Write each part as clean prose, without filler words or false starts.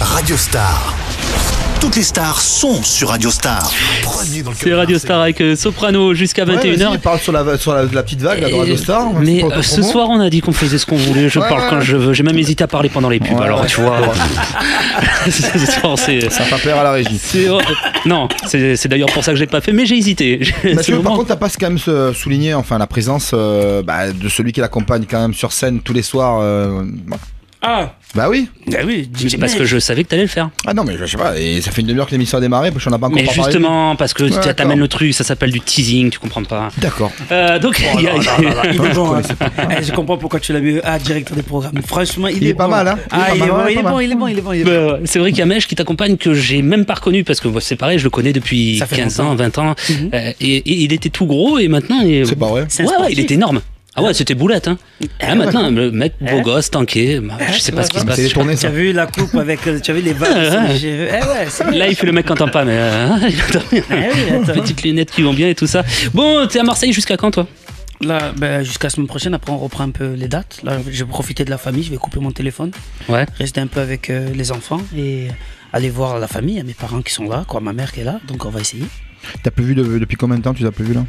Radio Star. Toutes les stars sont sur Radio Star. C'est Radio Star avec Soprano jusqu'à 21h. Il parle sur la petite vague là, de Radio Star. Mais ce soir, on a dit qu'on faisait ce qu'on voulait. Je parle quand je veux. J'ai même hésité à parler pendant les pubs. Alors, tu vois. Ça va pas plaire à la régie. Non, c'est d'ailleurs pour ça que je l'ai pas fait, mais j'ai hésité. Par contre, t'as pas quand même souligné la présence de celui qui l'accompagne quand même sur scène tous les soirs. Bah oui. Bah oui, c'est parce que je savais que t'allais le faire. Ah non, mais je sais pas, et ça fait une demi-heure que l'émission a démarré, parce qu'on n'a pas encore parlé. Mais justement, parce que tu t'amènes le truc, ça s'appelle du teasing, tu comprends pas. D'accord. Donc, il est bon. Je comprends pourquoi tu l'as mis directeur des programmes. Franchement, il est pas mal, hein. Il est bon. C'est vrai qu'il y a Mèche qui t'accompagne que j'ai même pas reconnu, parce que c'est pareil, je le connais depuis 15 ans, 20 ans. Et il était tout gros, et maintenant. C'est pas vrai. Ouais, il était énorme. Ah ouais, c'était boulette, hein. Maintenant, le mec beau gosse, tanké, je sais pas ce qui se passe. Tu as vu la coupe avec, tu as vu les vagues. Là, il fait le mec qui entend pas, mais petites lunettes qui vont bien et tout ça. Bon, t'es à Marseille jusqu'à quand, toi? Là, jusqu'à la semaine prochaine, après on reprend un peu les dates. Là, je vais profiter de la famille, je vais couper mon téléphone. Ouais. Rester un peu avec les enfants et aller voir la famille, mes parents qui sont là, ma mère qui est là, donc on va essayer. T'as plus vu depuis combien de temps tu l'as plus vu là?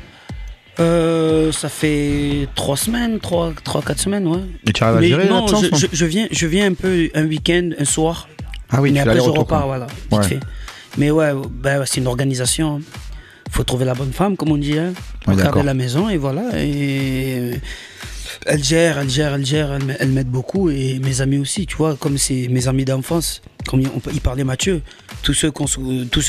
Ça fait 3 semaines, 3-4 semaines, ouais. Et tu arrives à gérer l'absence? Je viens un peu un week-end, un soir. Ah oui, mais tu après je repars, voilà, vite fait. Mais ouais, c'est une organisation. Faut trouver la bonne femme, comme on dit, hein, pour garder la maison, et voilà. Et elle gère, elle m'aide beaucoup, et mes amis aussi, tu vois, comme c'est mes amis d'enfance, comme il parlait Mathieu, tous ceux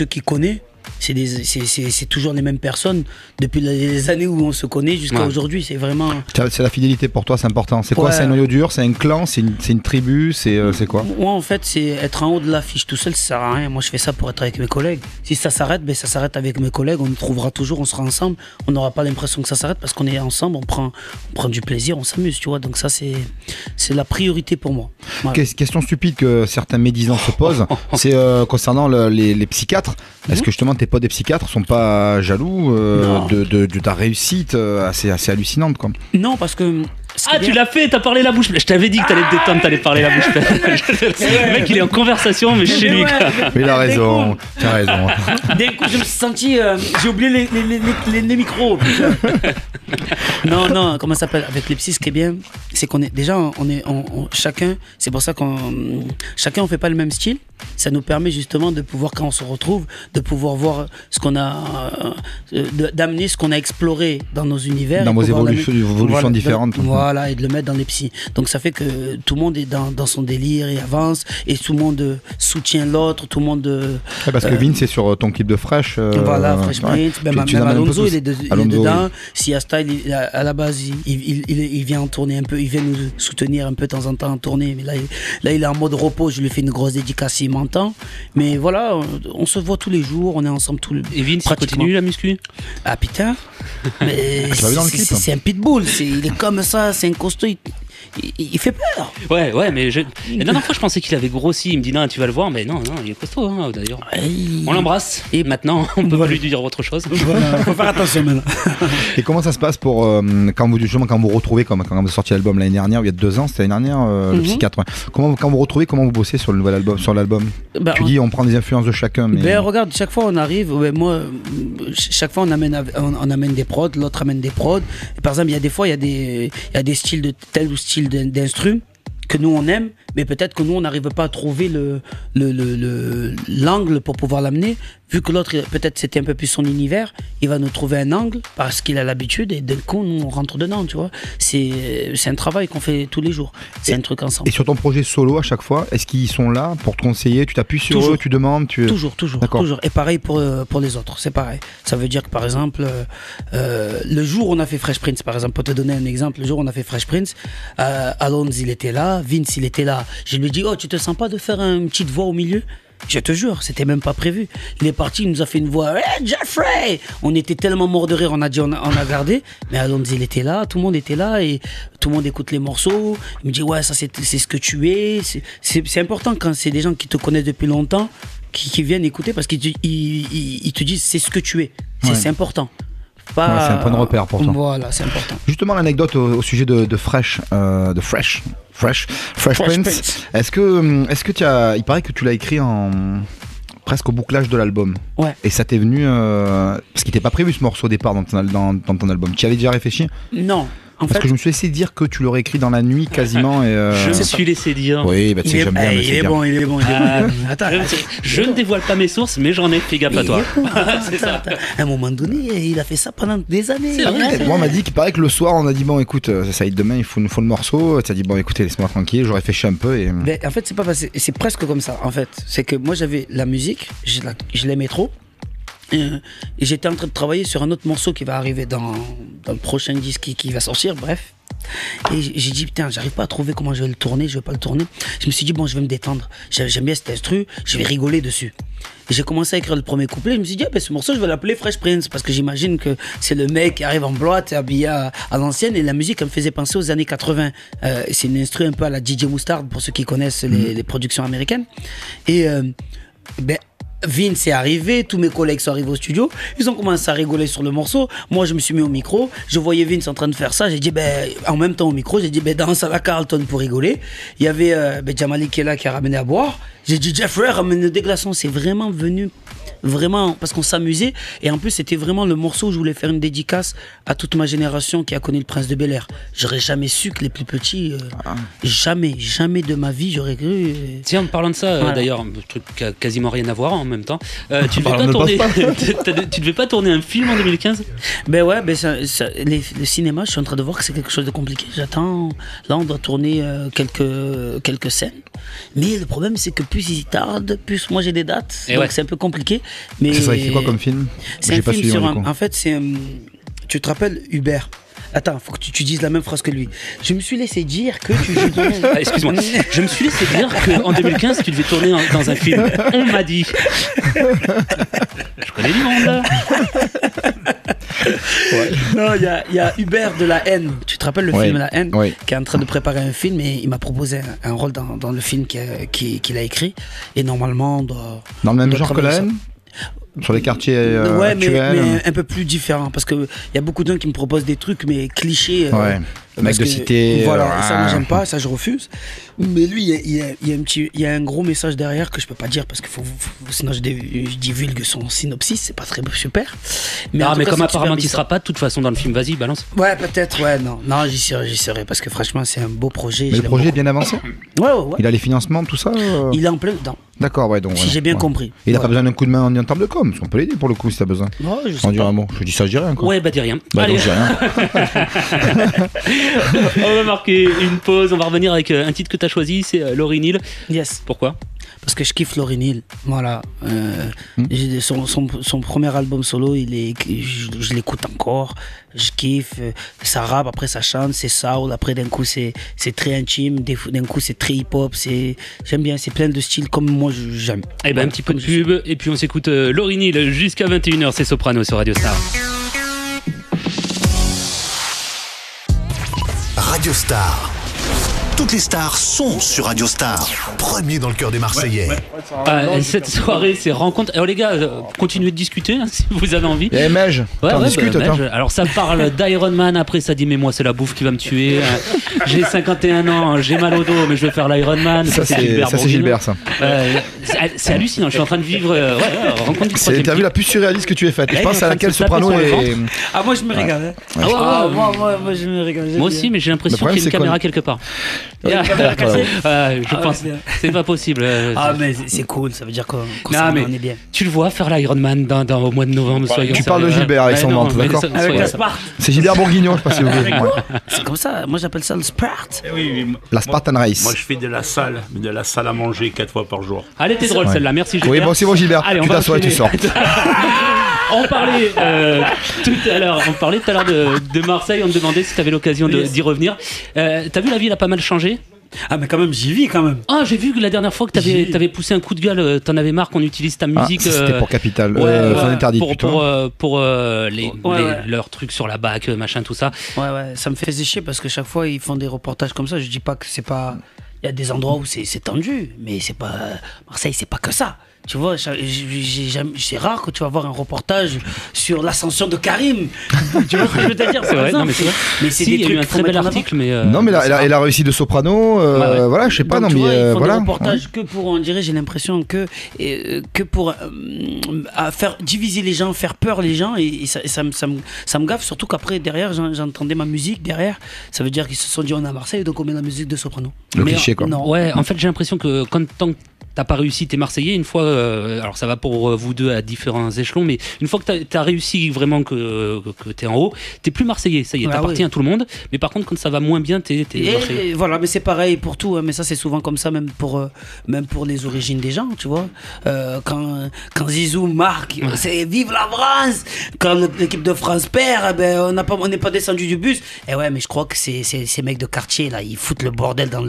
qui connaissent. C'est toujours les mêmes personnes depuis les années où on se connaît jusqu'à aujourd'hui. C'est vraiment. C'est la fidélité pour toi, c'est important. C'est quoi? C'est un noyau dur? C'est un clan? C'est une tribu? C'est quoi? Moi, en fait, c'est être en haut de l'affiche tout seul, ça sert à rien. Moi, je fais ça pour être avec mes collègues. Si ça s'arrête, ça s'arrête avec mes collègues. On nous trouvera toujours, on sera ensemble. On n'aura pas l'impression que ça s'arrête parce qu'on est ensemble. On prend du plaisir, on s'amuse, tu vois. Donc ça, c'est la priorité pour moi. Voilà. Question stupide que certains médisants se posent, c'est concernant les psychiatres. Est-ce que justement tes potes des psychiatres sont pas jaloux de ta réussite assez hallucinante, quoi? Non, parce que... tu l'as fait, t'as parlé la bouche pleine. Je t'avais dit que t'allais te détendre, t'allais parler la bouche pleine. Le mec, il est en conversation, mais chez lui. Mais il a raison, t'as raison. D'un coup, je me suis senti... j'ai oublié les micros. Non, comment ça s'appelle? Avec les psys, ce qui est bien, c'est qu'on est... Déjà, chacun... C'est pour ça chacun, on fait pas le même style. Ça nous permet justement de pouvoir, quand on se retrouve, de pouvoir voir ce qu'on a... d'amener ce qu'on a exploré dans nos univers. Dans vos évolutions différentes. Voilà, et de le mettre dans les psys. Donc ça fait que tout le monde est dans son délire et avance, et tout le monde soutient l'autre, tout le monde... parce que Vince, c'est sur ton clip de Fresh. Voilà, Fresh Prince, même Alonso, il est dedans. Sia Style, à la base, il vient en tournée un peu, il vient nous soutenir un peu de temps en temps en tournée, mais là il est en mode repos, je lui fais une grosse dédicace, il m'entend. Mais voilà, on se voit tous les jours, on est ensemble tous les... Et Vince, il continue la muscu? Ah putain, mais c'est un pitbull, il est comme ça, c'est un costaud, il fait peur. Ouais, mais la dernière fois je pensais qu'il avait grossi, il me dit non, tu vas le voir, mais non, il est costaud, hein, d'ailleurs. On l'embrasse, et maintenant on peut pas lui dire autre chose. Voilà, faut faire attention maintenant. Et comment ça se passe pour quand vous retrouvez, comme quand vous avez sorti l'album l'année dernière, il y a 2 ans, c'était l'année dernière, le psychiatre. Quand vous retrouvez, comment vous bossez sur le nouvel album, sur l'album? Tu dis on prend des influences de chacun, mais... regarde, chaque fois on arrive, chaque fois on amène des prods, l'autre amène des prods. Et par exemple, il y a des fois, il y a des styles de tel ou style d'instru que nous on aime, mais peut-être que nous on n'arrive pas à trouver l'angle pour pouvoir l'amener. Vu que l'autre, peut-être c'était un peu plus son univers, il va nous trouver un angle parce qu'il a l'habitude, et d'un coup nous on rentre dedans, tu vois. C'est un travail qu'on fait tous les jours, c'est un truc ensemble. Et sur ton projet solo, à chaque fois, est-ce qu'ils sont là pour te conseiller? Tu t'appuies sur eux, tu demandes Toujours. Et pareil pour les autres, c'est pareil. Ça veut dire que par exemple, le jour où on a fait Fresh Prince, par exemple, pour te donner un exemple, le jour où on a fait Fresh Prince, Alonso il était là, Vince il était là. Je lui ai dit, tu te sens pas de faire une petite voix au milieu? Je te jure, c'était même pas prévu. Il est parti, il nous a fait une voix, hey, Jeffrey! On était tellement morts de rire, on a dit, on a gardé. Mais Alonso, il était là, tout le monde était là, et tout le monde écoute les morceaux. Il me dit, ça c'est ce que tu es. C'est important quand c'est des gens qui te connaissent depuis longtemps, qui viennent écouter, parce qu'ils te disent, c'est ce que tu es. C'est important. pas. c'est un point de repère pour toi. Voilà, c'est important. Justement, l'anecdote au sujet de Fresh Prince. Est-ce que il paraît que tu l'as écrit presque au bouclage de l'album. Ouais. Et ça t'est venu parce qu'il n'était pas prévu ce morceau au départ dans ton album. Tu y avais déjà réfléchi? Non. Parce que je me suis laissé dire que tu l'aurais écrit dans la nuit quasiment. Et je me suis laissé dire. Oui, bah tu sais, j'aime bien. Il est bon. Attends, je ne dévoile pas mes sources, mais j'en ai fait gaffe à toi. C'est ça. À un moment donné, il a fait ça pendant des années. C'est vrai. Moi, on m'a dit qu'il paraît que le soir, on a dit bon, écoute, ça y est, demain, il nous faut le morceau. Tu as dit bon, écoutez, laisse-moi tranquille. J'aurais réfléchi un peu et. Mais en fait, c'est pas passé. C'est presque comme ça. En fait, c'est que moi, j'avais la musique, je l'aimais trop. Et j'étais en train de travailler sur un autre morceau qui va arriver dans le prochain disque qui va sortir, bref. Et j'ai dit, putain, j'arrive pas à trouver comment je vais le tourner, je vais pas le tourner. Je me suis dit, bon, je vais me détendre. J'aime bien cet instru, je vais rigoler dessus. Et j'ai commencé à écrire le premier couplet, je me suis dit, ah, ben, ce morceau, je vais l'appeler Fresh Prince, parce que j'imagine que c'est le mec qui arrive en boîte, habillé à l'ancienne, et la musique, elle me faisait penser aux années 80. C'est une instru un peu à la DJ Mustard, pour ceux qui connaissent les productions américaines. Et, Vince est arrivé, tous mes collègues sont arrivés au studio, ils ont commencé à rigoler sur le morceau. Moi, je me suis mis au micro, je voyais Vince en train de faire ça. J'ai dit, en même temps au micro, j'ai dit, danse à la Carlton pour rigoler. Il y avait Jamali qui est là, qui a ramené à boire. J'ai dit, Jeffrey, ramène des glaçons. C'est vraiment venu, vraiment, parce qu'on s'amusait. Et en plus, c'était vraiment le morceau où je voulais faire une dédicace à toute ma génération qui a connu le Prince de Bel-Air. J'aurais jamais su que les plus petits, jamais de ma vie, j'aurais cru. Tiens, en parlant de ça, voilà. D'ailleurs, un truc qui a quasiment rien à voir en même temps. Tu devais pas tourner un film en 2015? Le cinéma, je suis en train de voir que c'est quelque chose de compliqué. J'attends. Là, on doit tourner quelques scènes. Mais le problème, c'est que plus ils tardent, plus moi j'ai des dates. Donc c'est un peu compliqué. Mais ça écrit quoi comme film? C'est un film sur en fait, c'est tu te rappelles Hubert? Attends, faut que tu dises la même phrase que lui. Je me suis laissé dire que tu joues dans... Excuse-moi. Je me suis laissé dire qu'en 2015, tu devais tourner dans un film. On m'a dit. Je connais du monde, là. Ouais. Non, il y a Hubert de La Haine. Tu te rappelles le film La Haine, oui. Qui est en train de préparer un film et il m'a proposé un rôle dans le film qu'il a écrit. Et normalement, on doit... Dans le même genre que La Haine? Sur les quartiers actuels, mais un peu plus différent, parce qu'il y a beaucoup de gens qui me proposent des trucs, mais clichés. Le mec de cité. Voilà, ça, moi, j'aime pas, ça, je refuse. Mais lui, il y a un gros message derrière que je peux pas dire, parce que sinon je divulgue son synopsis, c'est pas très super. Mais comme apparemment tu seras pas de toute façon dans le film, vas-y, balance. Ouais, peut-être, non, j'y serai, parce que franchement, c'est un beau projet. Mais le projet est bien avancé? Ouais. Il a les financements, tout ça? Il est en plein dedans. D'accord, ouais, donc. Si j'ai bien compris. Il a pas besoin d'un coup de main en termes de com', parce qu'on peut l'aider pour le coup si t'as besoin. Ouais, je sais pas. Un mot. Je dis ça, je dis rien, quoi. Ouais, dis rien. Allez. Donc, je dis rien. On va marquer une pause, on va revenir avec un titre que tu as choisi, c'est Lauryn Hill. Yes. Pourquoi? Parce que je kiffe Lauryn Hill, voilà. Son premier album solo, je l'écoute encore, je kiffe. Ça rappe, après ça chante, c'est soul, après d'un coup c'est très intime, d'un coup c'est très hip-hop, j'aime bien, c'est plein de styles comme moi j'aime. Et un petit peu de pub, et puis on s'écoute Lauryn Hill jusqu'à 21h, c'est Soprano sur Radio Star. Radio Star. Toutes les stars sont sur Radio Star. Premier dans le cœur des Marseillais. Cette soirée, c'est rencontre. Alors les gars, continuez de discuter hein, si vous avez envie. Et Mej, on discute. Alors ça parle d'Iron Man, après ça dit mais moi c'est la bouffe qui va me tuer. J'ai 51 ans, j'ai mal au dos, mais je vais faire l'Iron Man. Ça c'est Gilbert ça. C'est hallucinant, je suis en train de vivre rencontre du T'as vu la plus surréaliste que tu aies faite? Je pense à laquelle Soprano est... Ah moi je me régale. Moi je me régale. Moi aussi, mais j'ai l'impression qu'il y a une caméra quelque part. Je pense c'est pas possible. Mais c'est cool, ça veut dire qu'on est bien. Tu le vois faire l'Iron Man au mois de novembre. Tu parles de Gilbert avec son ventre, d'accord? Avec la Sparte. C'est Gilbert Bourguignon, je sais pas si vous voulez. C'est comme ça, moi j'appelle ça le Sparte. La Spartan Race. Moi je fais de la salle à manger 4 fois par jour. Allez, t'es drôle celle-là, merci Gilbert. Oui, bon c'est bon Gilbert, tu t'assois et tu sors. On parlait tout à l'heure de Marseille, on me demandait si tu avais l'occasion d'y revenir. T'as vu, la ville a pas mal changé? Ah mais quand même j'y vis quand même. Ah j'ai vu que la dernière fois que t'avais poussé un coup de gueule, t'en avais marre qu'on utilise ta musique. C'était pour Capital, interdit pour leurs trucs sur la BAC, machin tout ça. Ouais, ça me faisait chier parce que chaque fois ils font des reportages comme ça. Je dis pas que c'est pas, il y a des endroits où c'est tendu, mais c'est pas Marseille, c'est pas que ça. Tu vois, c'est rare que tu vas voir un reportage sur l'ascension de Karim. Tu vois ce que je veux te dire? C'est vrai, non, mais c'est vrai. Mais c'est Si, des il y a eu trucs un très bel article, mais. Non, mais elle a réussi de soprano. Voilà, je sais pas, donc, non, tu vois, mais ils font voilà. des reportages que pour, on dirait, j'ai l'impression que pour à faire diviser les gens, faire peur les gens, et ça me gaffe, surtout qu'après, derrière, j'entendais ma musique derrière. Ça veut dire qu'ils se sont dit, on est à Marseille, donc on met la musique de soprano. Le cliché, quoi. Non. Ouais, en fait, j'ai l'impression que tant que t'as pas réussi, t'es Marseillais, une fois, alors ça va pour vous deux à différents échelons, mais une fois que t'as réussi vraiment que t'es en haut, t'es plus Marseillais, ça y est, t'appartiens à tout le monde, mais par contre quand ça va moins bien, t'es Marseillais. Et voilà, mais c'est pareil pour tout, hein, mais ça c'est souvent comme ça, même pour les origines des gens, tu vois. Quand Zizou marque, c'est vive la France. Quand l'équipe de France perd, on n'est pas descendu du bus. Et ouais, mais je crois que ces mecs de quartier là, ils foutent le bordel dans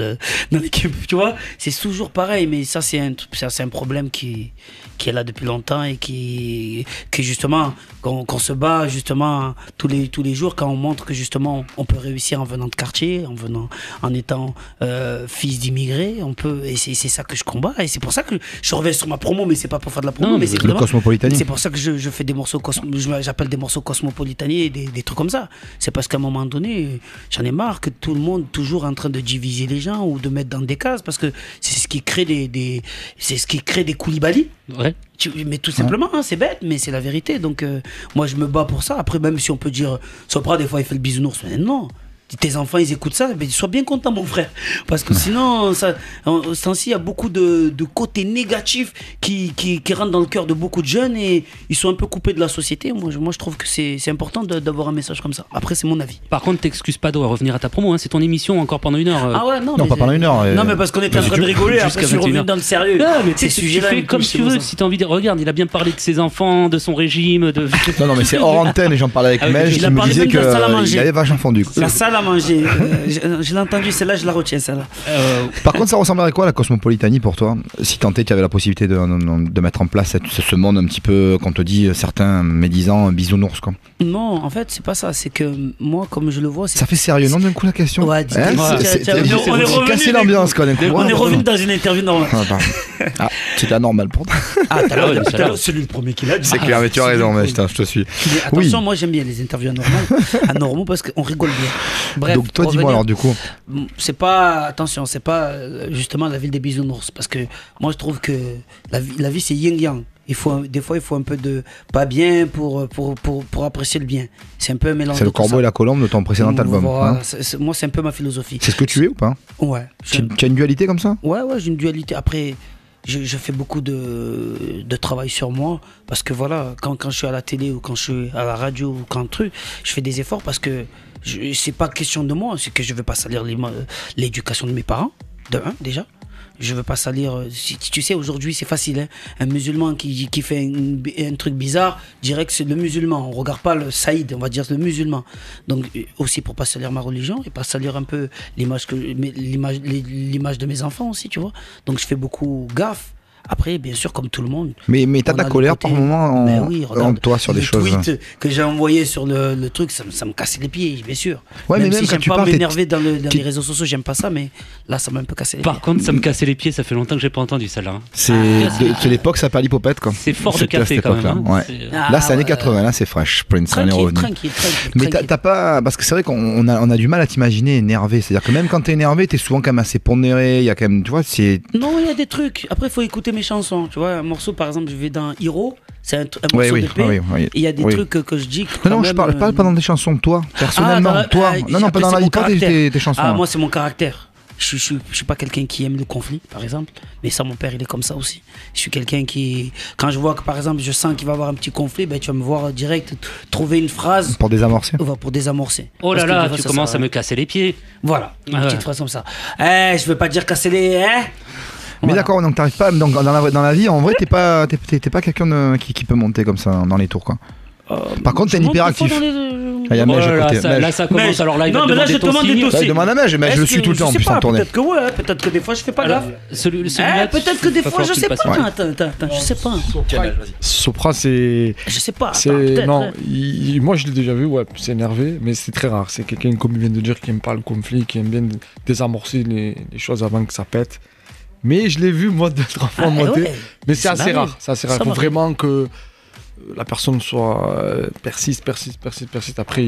l'équipe, tu vois. C'est toujours pareil, mais ça c'est un problème qui est là depuis longtemps et qui justement qu'on se bat justement tous les jours, quand on montre que justement on peut réussir en venant de quartier, en étant fils d'immigrés, on peut, et c'est ça que je combats, et c'est pour ça que je reviens sur ma promo, mais c'est pas pour faire de la promo, mais c'est le Cosmopolitanie. C'est pour ça que je fais des morceaux j'appelle des morceaux Cosmopolitanie et des trucs comme ça. C'est parce qu'à un moment donné, j'en ai marre que tout le monde toujours en train de diviser les gens ou de mettre dans des cases, parce que c'est ce qui crée des Koulibaly. Ouais. Mais tout simplement, hein, c'est bête, mais c'est la vérité. Donc moi je me bats pour ça. Après, même si on peut dire Sopra des fois il fait le bisounours, mais non, tes enfants ils écoutent ça, mais sois bien content mon frère, parce que sinon il y a beaucoup de côtés négatifs qui rentrent dans le cœur de beaucoup de jeunes, et ils sont un peu coupés de la société. Moi je trouve que c'est important d'avoir un message comme ça. Après, c'est mon avis. Par contre, t'excuses pas de revenir à ta promo, hein, c'est ton émission encore pendant 1 heure. Ah ouais, non, pas pendant 1 heure. Non, mais parce qu'on était en train de rigoler, après je suis revenu dans le sérieux. Ah, mais ces sujets-là, tu fais comme tu veux, si t'as envie de... Regarde, il a bien parlé de ses enfants, de son régime, de... Non, mais c'est hors antenne, et j'en parlais avec Mel, qui me disait qu'il avait vachement fondu. La salle à manger. Je l'ai entendu, celle-là, je la retiens, celle-là. Par contre, ça ressemblerait à quoi la Cosmopolitanie pour toi? Si tant est qu'il y avait la possibilité de mettre en place ce monde un petit peu, qu'on te dit, certains médisants bisounours, quoi. Non, en fait, c'est pas ça. C'est que moi, comme je le vois. Ça fait sérieux, non, d'un coup, la question? Ouais, on est cassé l'ambiance, quoi. On est revenu dans une interview normale. C'était anormal pour toi. Celui le premier qui l'a dit. C'est clair, mais tu as raison, mais je te suis. Attention, moi, j'aime bien les interviews anormaux parce qu'on rigole bien. Bref. Donc, toi, dis-moi alors, du coup. C'est pas justement la ville des bisounours, parce que moi je trouve que la vie c'est yin-yang. Des fois il faut un peu de pas bien pour apprécier le bien. C'est un peu un mélange. C'est le corbeau et la colombe de ton précédent album. Voilà, moi c'est un peu ma philosophie. C'est ce que tu es ou pas? Ouais. Tu as une dualité comme ça? Ouais, j'ai une dualité. Après, je fais beaucoup de travail sur moi, parce que voilà, quand je suis à la télé ou quand je suis à la radio ou quand je fais des efforts, parce que c'est pas question de moi, c'est que je veux pas salir l'éducation de mes parents, de un déjà. Je veux pas salir. Si tu sais, aujourd'hui c'est facile, hein. Un musulman qui fait un truc bizarre, direct c'est le musulman. On regarde pas le Saïd, on va dire le musulman. Donc aussi pour pas salir ma religion et pas salir un peu l'image de mes enfants aussi, tu vois. Donc je fais beaucoup gaffe. Après, bien sûr, comme tout le monde. Mais t'as de la colère par moment en toi sur des choses. Le tweet que j'ai envoyé sur le truc, ça me cassait les pieds, bien sûr. Ouais, même si quand j'aime tu pas parles, m'énerver dans les réseaux sociaux, j'aime pas ça, mais là, ça m'a un peu cassé les pieds. Par contre, ça me cassait les pieds, ça fait longtemps que j'ai pas entendu celle-là. Hein. C'est l'époque, ça perd l'hypopète, quoi. C'est fort de café quand même. Hein. Ouais. Là, c'est années 80, là, c'est fresh. Prince, on est revenu. Tranquille. Mais t'as pas. Parce que c'est vrai qu'on a du mal à t'imaginer énervé. C'est-à-dire que même quand t'es énervé, t'es souvent quand même assez pondéré. Il y a quand même. Tu vois, c'est. Non, il y a des trucs. Après, il faut écouter mes chansons. Tu vois, un morceau, par exemple, je vais dans Hiro, c'est un morceau de paix. Il y a des trucs que je dis. Non, je parle pas dans des chansons de toi, personnellement. Toi. Non, pas dans la vie, pas tes chansons. Ah, moi, c'est mon caractère. Je suis pas quelqu'un qui aime le conflit, par exemple. Mais ça, mon père, il est comme ça aussi. Je suis quelqu'un qui, quand je vois que, par exemple, je sens qu'il va y avoir un petit conflit, ben, tu vas me voir direct trouver une phrase. Pour désamorcer. Pour désamorcer. Oh là là, tu commences à me casser les pieds. Voilà, une petite phrase comme ça. Je veux pas dire casser les. Mais voilà. D'accord, donc t'arrives pas. Donc dans la vie, en vrai, t'es pas quelqu'un qui peut monter comme ça dans les tours, quoi. Par contre, t'es un hyperactif. Il y a Mej à côté. Là, ça commence. Alors là, il va demander ton signe. Il demande à Mej, mais je le suis tout le temps en plus en tournée. Peut-être que ouais, peut-être que des fois je fais pas gaffe. Peut-être que des fois je sais pas. Attends, je sais pas. Sopra, c'est. Je sais pas. Non, moi je l'ai déjà vu, ouais, c'est énervé, mais c'est très rare. C'est quelqu'un, comme il vient de dire, qui aime pas le conflit, qui aime bien désamorcer les choses avant que ça pète. Mais je l'ai vu, moi, d'être enfant monter. Ouais. Mais c'est assez rare. Il faut vraiment que la personne soit persiste. Après,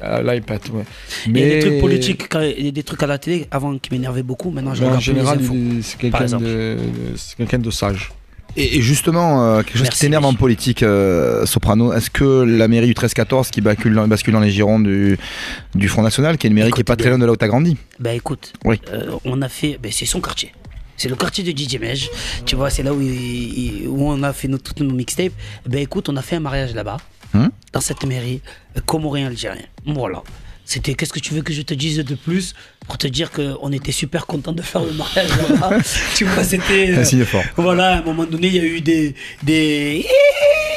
là, il pète. Ouais. Mais il y a des trucs politiques, il y a des trucs à la télé avant qui m'énervaient beaucoup. Maintenant, je regarde. En général, c'est quelqu'un de sage. Et justement, quelque chose qui t'énerve en politique, Soprano, est-ce que la mairie du 13-14 qui bascule dans les girons du Front National, qui est une mairie qui est pas très loin de là où t'as grandi? Bah écoute, oui. On a fait, c'est son quartier. C'est le quartier de DJ Mej, tu vois, c'est là où on a fait toutes nos mixtapes. Ben écoute, on a fait un mariage là-bas, dans cette mairie, comorien algérien. Voilà. C'était, qu'est-ce que tu veux que je te dise de plus pour te dire qu'on était super content de faire le mariage là-bas. Tu vois, c'était. Voilà, à un moment donné, il y a eu des.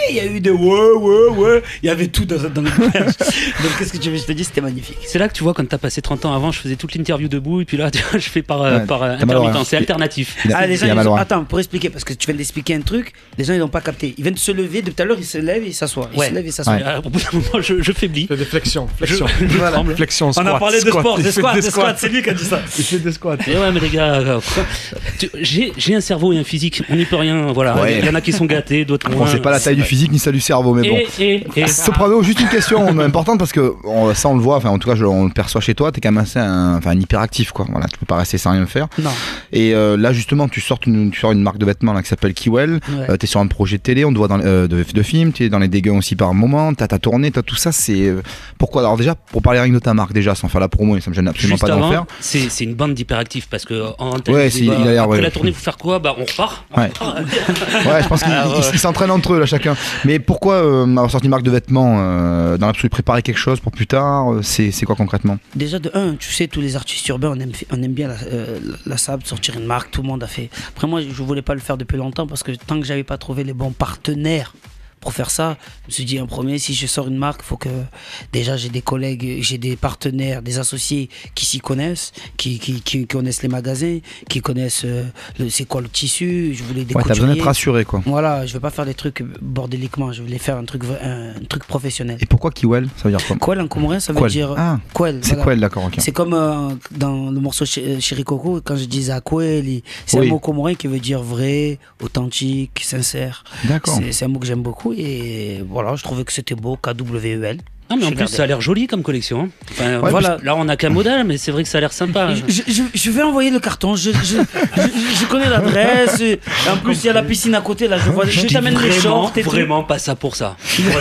Il y a eu des ouais. Il y avait tout dans le mariage. Donc, qu'est-ce que tu veux que je te dise? C'était magnifique. C'est là que tu vois, quand t'as passé 30 ans avant, je faisais toute l'interview debout, et puis là, je fais par intermittence. C'est alternatif. Les gens, attends, pour expliquer, parce que tu viens d'expliquer un truc, les gens, ils n'ont pas capté. Ils viennent de se lever, depuis tout à l'heure, ils se lèvent et ils s'assoient. Ils se lèvent et s'assoient. Au bout d'un moment, je faiblis. Fais des flexions. Flexion, squat. On a parlé de sport, des squats, c'est lui qui a dit ça. Il fait des squats. Et ouais, mais les gars, j'ai un cerveau et un physique, on n'y peut rien. Voilà, il y en a qui sont gâtés, d'autres moins. C'est pas la taille du physique ni celle du cerveau, mais bon. Soprano, juste une question importante parce que ça on le voit, enfin en tout cas on le perçoit chez toi, t'es quand même assez un hyperactif quoi. Voilà, tu peux pas rester sans rien faire. Non. Et là justement tu sors une marque de vêtements là, qui s'appelle Kiwell. Ouais. T'es sur un projet de télé, on te voit dans de films, t'es dans les dégueux aussi par moment, t'as ta tournée, t'as tout ça. C'est pourquoi? Alors déjà pour parler rien de ta marque déjà sans faire la promo, et ça me gêne absolument juste pas d'en faire. C'est une bande d'hyperactifs parce que après la tournée, faut faire quoi? Bah on repart. Ouais, je pense qu'ils s'entraînent entre eux là chacun. Mais pourquoi avoir sorti une marque de vêtements dans l'absolu, préparer quelque chose pour plus tard? C'est quoi concrètement? Déjà de un, tu sais, tous les artistes urbains on aime bien la sable, sortir une marque, tout le monde a fait. Après moi je voulais pas le faire depuis longtemps parce que tant que j'avais pas trouvé les bons partenaires pour faire ça, je me suis dit en premier, si je sors une marque, il faut que déjà j'ai des collègues, j'ai des partenaires, des associés qui s'y connaissent, qui connaissent les magasins, qui connaissent c'est quoi le tissu. Je voulais des couturiers. T'as besoin d'être rassuré quoi. Voilà, je vais pas faire des trucs bordéliquement, je voulais faire un truc professionnel. Et pourquoi Kiwell? Ça veut dire quoi? Quell en comorien, ça veut dire Quell. C'est Quell, d'accord. Okay. C'est comme dans le morceau Chéri Coco, quand je disais à Quell, c'est un mot comorien qui veut dire vrai, authentique, sincère. D'accord. C'est un mot que j'aime beaucoup. Et voilà, je trouvais que c'était beau, KWEL. Ah mais en plus ça a l'air joli comme collection. Hein. Enfin, voilà. Là on a qu'un modèle, mais c'est vrai que ça a l'air sympa. Je vais envoyer le carton. Je connais l'adresse. En plus il y a la piscine à côté là. Je t'amène les shorts. Vraiment pas ça pour ça.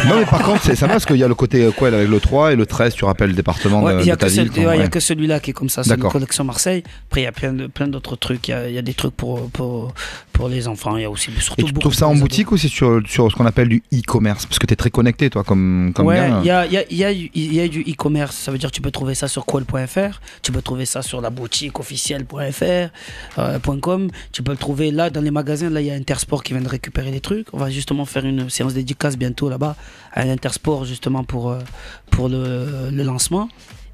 Non mais par contre c'est sympa parce qu'il y a le côté Quell avec le 3 et le 13. Tu rappelles le département de ta ville. Il n'y a que celui-là qui est comme ça. C'est la collection Marseille. Après il y a plein d'autres trucs. Il y a des trucs pour les enfants. Il y a aussi surtout. Et tu trouves ça en boutique ou c'est sur ce qu'on appelle du e-commerce? Parce que tu es très connecté toi comme gars. Il y a du e-commerce, ça veut dire que tu peux trouver ça sur quell.fr, tu peux trouver ça sur la boutique officielle.fr, .com, tu peux le trouver là dans les magasins. Là il y a Intersport qui vient de récupérer les trucs. On va justement faire une séance dédicace bientôt là-bas à Intersport justement pour le lancement.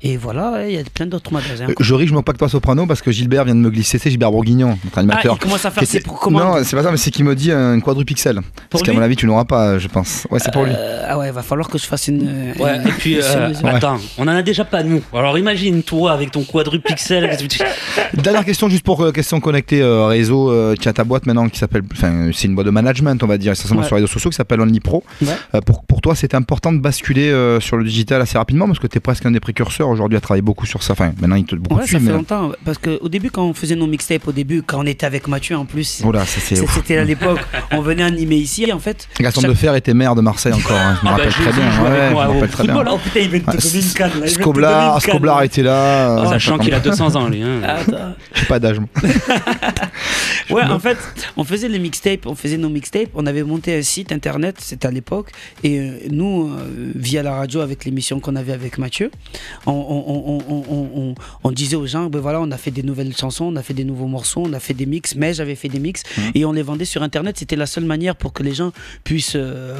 Et voilà, il y a plein d'autres magasins. Je ris, je m'en pas que toi Soprano parce que Gilbert vient de me glisser, c'est Gilbert Bourguignon, notre animateur. Il commence à faire ses commandes. Non, c'est pas ça, mais c'est qu'il me dit un quadrupixel. Parce qu'à mon avis, tu n'auras pas, je pense. Ouais, c'est pour lui. Ah ouais, il va falloir que je fasse une. Ouais, et puis, attends, on en a déjà pas nous. Alors imagine toi avec ton quadrupixel. Dernière question, juste pour question connectée réseau. Tu as ta boîte maintenant qui s'appelle. Enfin, c'est une boîte de management, on va dire, essentiellement sur les réseaux sociaux qui s'appelle OnlyPro. Ouais. Pour toi, c'est important de basculer sur le digital assez rapidement parce que tu es presque un des précurseurs aujourd'hui à travailler beaucoup sur ça. Enfin, maintenant, il te beaucoup ça fait longtemps. Parce qu'au début, quand on faisait nos mixtapes, quand on était avec Mathieu en plus, c'était à l'époque, on venait animer ici en fait. Gaston Defer était maire de Marseille encore, hein. Je me rappelle très bien. Je me rappelle très bien. Oh putain, il veut te donner une canne. Scoblar était là. Sachant qu'il a 200 ans, lui. J'ai pas d'âge. Ouais, en fait, on faisait les mixtapes, on faisait nos mixtapes, on avait monté un site internet, c'était à l'époque, et nous, via la radio, avec l'émission qu'on avait avec Mathieu, on disait aux gens, ben voilà, on a fait des nouvelles chansons, on a fait des nouveaux morceaux, on a fait des mix, mais j'avais fait des mix, et on les vendait sur internet. C'était la seule manière pour que les gens puissent,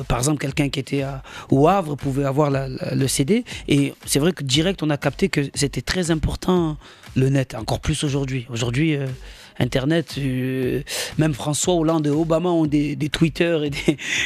par exemple, quelqu'un qui était au Havre pouvait avoir le CD, et c'est vrai que direct, on a capté que c'était très important le net, encore plus aujourd'hui. Aujourd'hui, Internet, même François Hollande et Obama ont des Twitter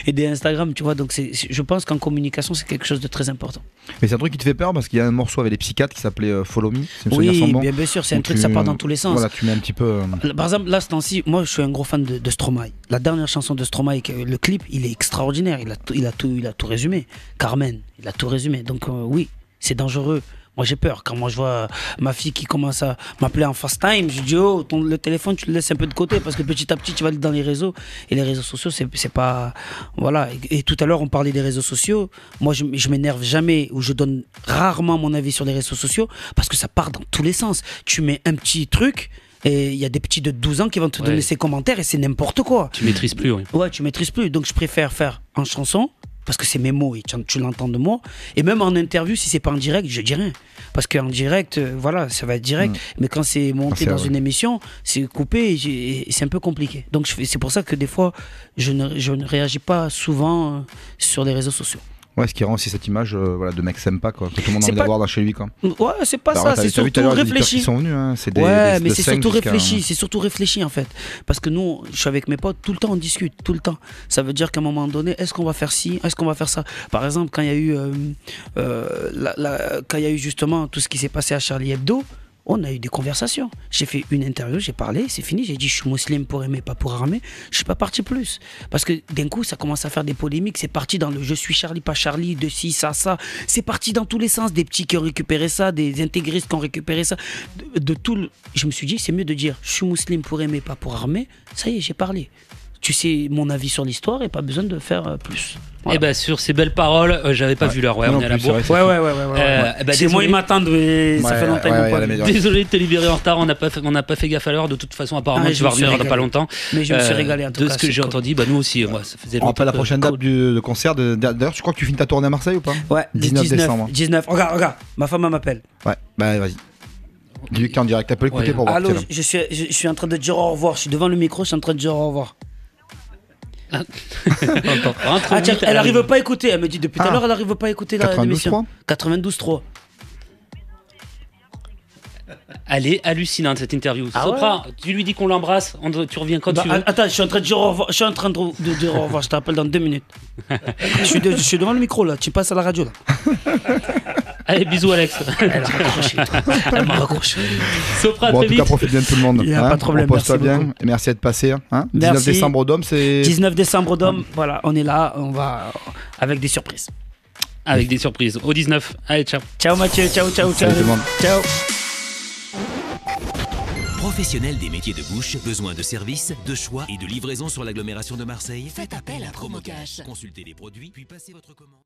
et des Instagram, tu vois. Donc je pense qu'en communication, c'est quelque chose de très important. Mais c'est un truc qui te fait peur parce qu'il y a un morceau avec les psychiatres qui s'appelait Follow Me. Oui, bien sûr, c'est un truc, ça part dans tous les sens. Voilà, tu mets un petit peu. Par exemple, là, ce temps-ci, moi, je suis un gros fan de Stromae. La dernière chanson de Stromae, le clip, il est extraordinaire. Il a tout résumé. Carmen, il a tout résumé. Donc oui, c'est dangereux. Moi j'ai peur quand moi je vois ma fille qui commence à m'appeler en FaceTime, je dis oh le téléphone tu le laisses un peu de côté parce que petit à petit tu vas aller dans les réseaux et les réseaux sociaux c'est pas voilà et tout à l'heure on parlait des réseaux sociaux, moi je m'énerve jamais ou je donne rarement mon avis sur les réseaux sociaux parce que ça part dans tous les sens. Tu mets un petit truc et il y a des petits de 12 ans qui vont te donner ces commentaires et c'est n'importe quoi. Tu maîtrises plus, oui. Ouais, tu maîtrises plus, donc je préfère faire en chanson parce que c'est mes mots et tu l'entends de moi. Et même en interview, si c'est pas en direct, je dis rien. Parce qu'en direct, voilà, ça va être direct. Mais quand c'est monté dans une émission, c'est coupé et c'est un peu compliqué. Donc c'est pour ça que des fois, je ne réagis pas souvent sur les réseaux sociaux. Ouais, ce qui rend aussi cette image voilà, de mec sympa, quoi, que tout le monde a envie d'avoir chez lui. Quoi. Ouais, c'est pas ça, c'est surtout réfléchi. Ils sont venus, hein, c'est mais c'est surtout réfléchi, c'est surtout réfléchi en fait. Parce que nous, je suis avec mes potes, tout le temps on discute, tout le temps. Ça veut dire qu'à un moment donné, est-ce qu'on va faire ci, est-ce qu'on va faire ça. Par exemple, quand il y a eu justement tout ce qui s'est passé à Charlie Hebdo, on a eu des conversations. J'ai fait une interview, j'ai parlé, c'est fini. J'ai dit je suis musulman pour aimer, pas pour armer. Je suis pas parti plus. Parce que d'un coup, ça commence à faire des polémiques. C'est parti dans le je suis Charlie, pas Charlie, de ci, ça. C'est parti dans tous les sens. Des petits qui ont récupéré ça, des intégristes qui ont récupéré ça. De tout. Je me suis dit, c'est mieux de dire je suis musulman pour aimer, pas pour armer. Ça y est, j'ai parlé. Tu sais mon avis sur l'histoire et pas besoin de faire plus. Voilà. Et bah sur ces belles paroles, j'avais pas vu l'heure. Ouais, on est à la bourre. C'est moi, ils m'attendent. Ça fait longtemps. Désolé de te libérer en retard. On n'a pas fait gaffe à l'heure. De toute façon, apparemment, tu vas revenir dans pas longtemps. Mais je me suis régalé en tout cas. De ce que j'ai entendu, bah nous aussi. Moi, ça faisait. On rappelle la prochaine date de concert. D'ailleurs, tu crois que tu finis ta tournée à Marseille ou pas? Ouais, 19 décembre. 19. Regarde, ma femme m'appelle. Ouais, bah vas-y. Dis-lui que t'es en direct. T'as pas écouté pour voir. Allô, je suis en train de dire au revoir. Je suis devant le micro, je suis en train de dire au revoir. Tiens, elle arrive pas à écouter. Elle me dit depuis tout à l'heure, elle arrive pas à écouter l'émission. 92.3. Elle est hallucinante cette interview. Sopra, tu lui dis qu'on l'embrasse, tu reviens quand tu veux. Attends, je suis en train de dire au revoir. Je te rappelle dans 2 minutes. je suis devant le micro là, tu passes à la radio là. Allez, bisous Alex. Elle a raccroché. Elle m'a raccroché. Sopra, bon, en tout cas, profite bien de tout le monde. Il n'y a pas de problème. Repose-toi bien. Et merci d'être passé. 19 décembre au Dôme, c'est. 19 décembre au Dôme, voilà, on est là, on va avec des surprises. Avec des surprises. Au 19. Allez, ciao. Ciao Mathieu, ciao. Salut tout le monde. Ciao. Professionnels des métiers de bouche, besoin de services, de choix et de livraison sur l'agglomération de Marseille? Faites appel à Promocash. Consultez les produits, puis passez votre commande.